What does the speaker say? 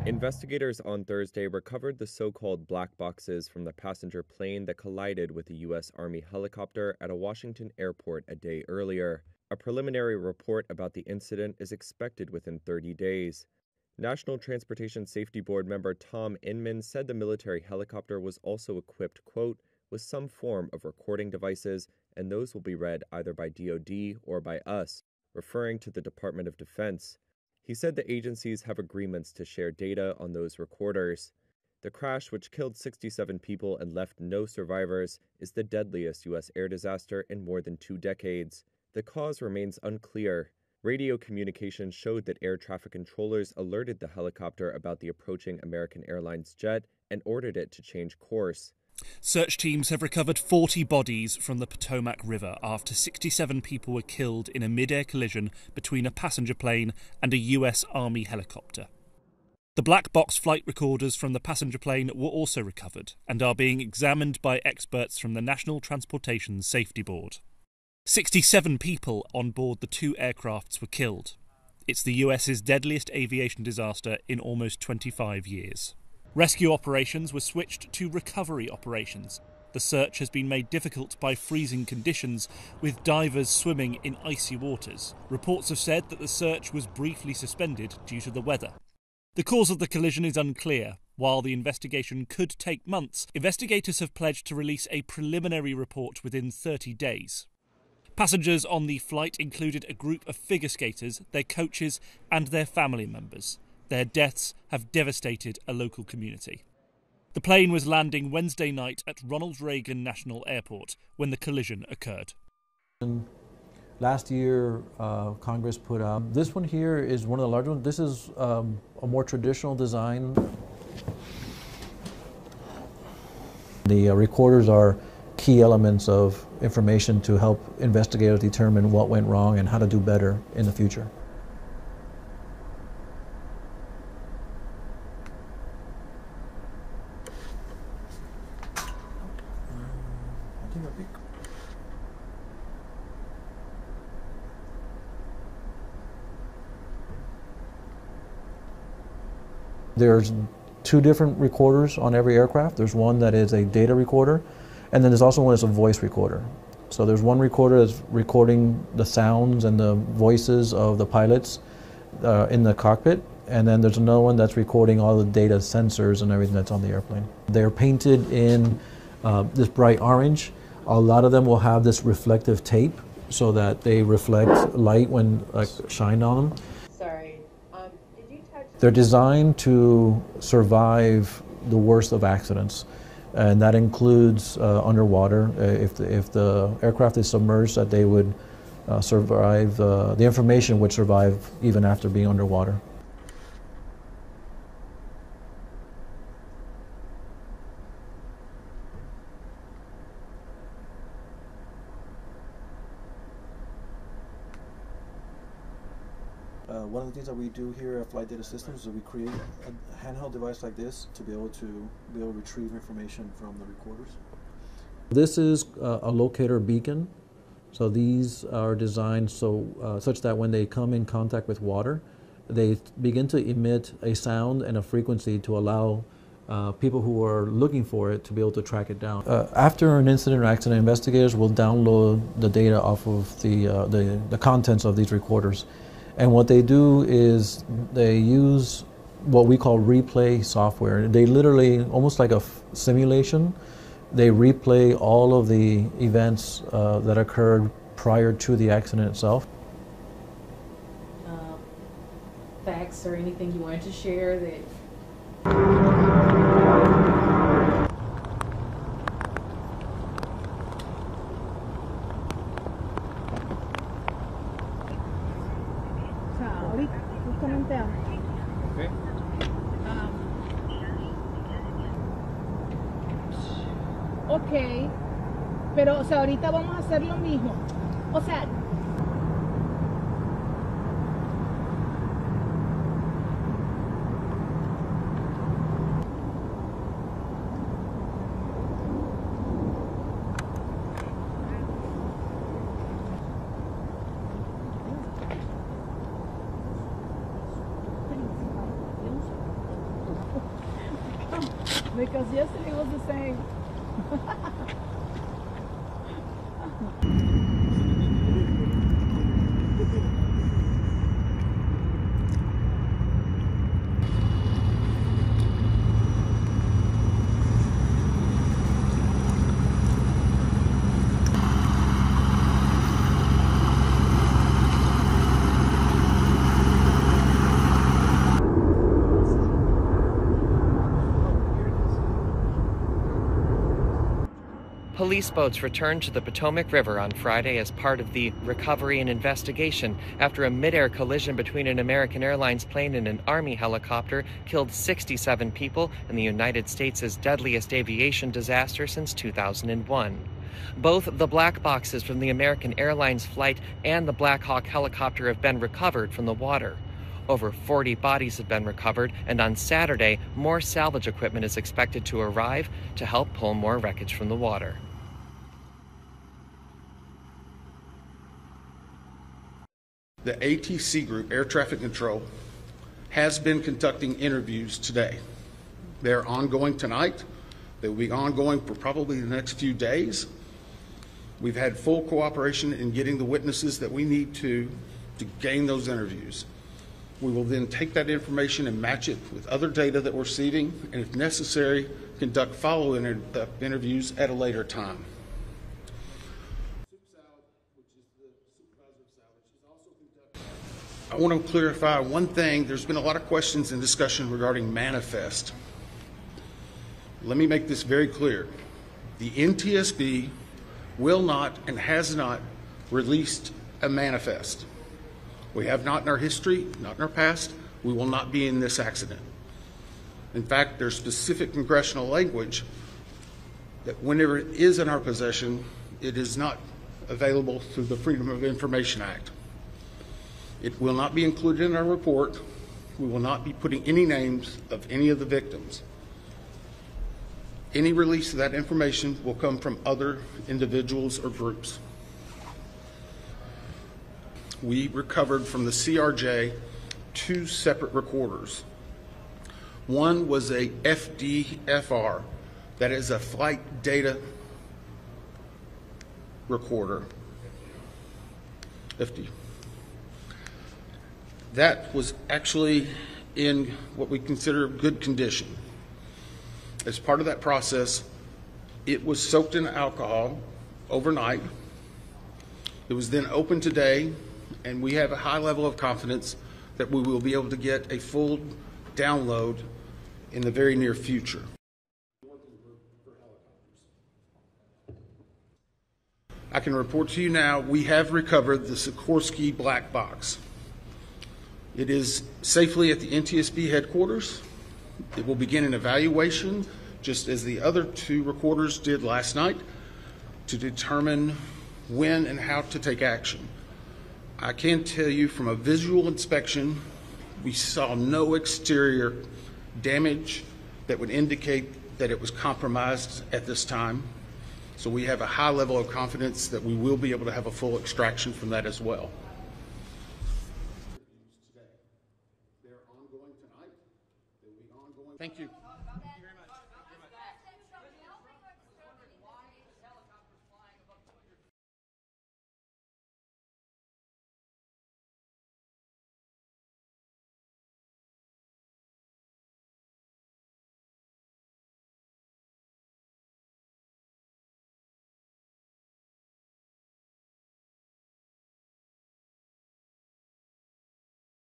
Investigators on Thursday recovered the so-called black boxes from the passenger plane that collided with a U.S. Army helicopter at a Washington airport a day earlier. A preliminary report about the incident is expected within 30 days. National Transportation Safety Board member Tom Inman said the military helicopter was also equipped, quote, with some form of recording devices, and those will be read either by DoD or by us, referring to the Department of Defense. He said the agencies have agreements to share data on those recorders. The crash, which killed 67 people and left no survivors, is the deadliest U.S. air disaster in more than 2 decades. The cause remains unclear. Radio communications showed that air traffic controllers alerted the helicopter about the approaching American Airlines jet and ordered it to change course. Search teams have recovered 40 bodies from the Potomac River after 67 people were killed in a mid-air collision between a passenger plane and a US Army helicopter. The black box flight recorders from the passenger plane were also recovered and are being examined by experts from the National Transportation Safety Board. 67 people on board the 2 aircrafts were killed. It's the US's deadliest aviation disaster in almost 25 years. Rescue operations were switched to recovery operations. The search has been made difficult by freezing conditions, with divers swimming in icy waters. Reports have said that the search was briefly suspended due to the weather. The cause of the collision is unclear. While the investigation could take months, investigators have pledged to release a preliminary report within 30 days. Passengers on the flight included a group of figure skaters, their coaches, and their family members. Their deaths have devastated a local community. The plane was landing Wednesday night at Ronald Reagan National Airport when the collision occurred. Last year, Congress put out, this one here is one of the larger ones. This is a more traditional design. The recorders are key elements of information to help investigators determine what went wrong and how to do better in the future. There's 2 different recorders on every aircraft. There's one that is a data recorder, and then there's also one that's a voice recorder. So there's one recorder that's recording the sounds and the voices of the pilots in the cockpit, and then there's another one that's recording all the data sensors and everything that's on the airplane. They're painted in this bright orange. A lot of them will have this reflective tape so that they reflect light when shined on them. They're designed to survive the worst of accidents, and that includes underwater. If the aircraft is submerged, that they would survive, the information would survive even after being underwater. One of the things that we do here at Flight Data Systems is we create a handheld device like this to be able to retrieve information from the recorders. This is a locator beacon. So these are designed such that when they come in contact with water, they begin to emit a sound and a frequency to allow people who are looking for it to be able to track it down. After an incident or accident, investigators will download the data off of the contents of these recorders. And what they do is they use what we call replay software. They literally, almost like a simulation, they replay all of the events that occurred prior to the accident itself. Facts or anything you wanted to share that... Ok, pero o sea, ahorita vamos a hacer lo mismo. O sea, Because yesterday was the same. Police boats returned to the Potomac River on Friday as part of the recovery and investigation after a mid-air collision between an American Airlines plane and an Army helicopter killed 67 people in the United States' deadliest aviation disaster since 2001. Both the black boxes from the American Airlines flight and the Black Hawk helicopter have been recovered from the water. Over 40 bodies have been recovered, and on Saturday, more salvage equipment is expected to arrive to help pull more wreckage from the water. The ATC Group, Air Traffic Control, has been conducting interviews today. They're ongoing tonight. They will be ongoing for probably the next few days. We've had full cooperation in getting the witnesses that we need to gain those interviews. We will then take that information and match it with other data that we're receiving, and if necessary, conduct follow-up interviews at a later time. I want to clarify one thing. There's been a lot of questions and discussion regarding manifest. Let me make this very clear. The NTSB will not and has not released a manifest. We have not in our history, not in our past. We will not be in this accident. In fact, there's specific congressional language that whenever it is in our possession, it is not available through the Freedom of Information Act. It will not be included in our report. We will not be putting any names of any of the victims. Any release of that information will come from other individuals or groups. We recovered from the CRJ 2 separate recorders. One was a FDFR, that is a flight data recorder. FD. That was actually in what we consider good condition. As part of that process, it was soaked in alcohol overnight. It was then opened today, and we have a high level of confidence that we will be able to get a full download in the very near future. I can report to you now, we have recovered the Sikorsky black box. It is safely at the NTSB headquarters. It will begin an evaluation, just as the other 2 recorders did last night, to determine when and how to take action. I can tell you from a visual inspection, we saw no exterior damage that would indicate that it was compromised at this time. So we have a high level of confidence that we will be able to have a full extraction from that as well. Thank you.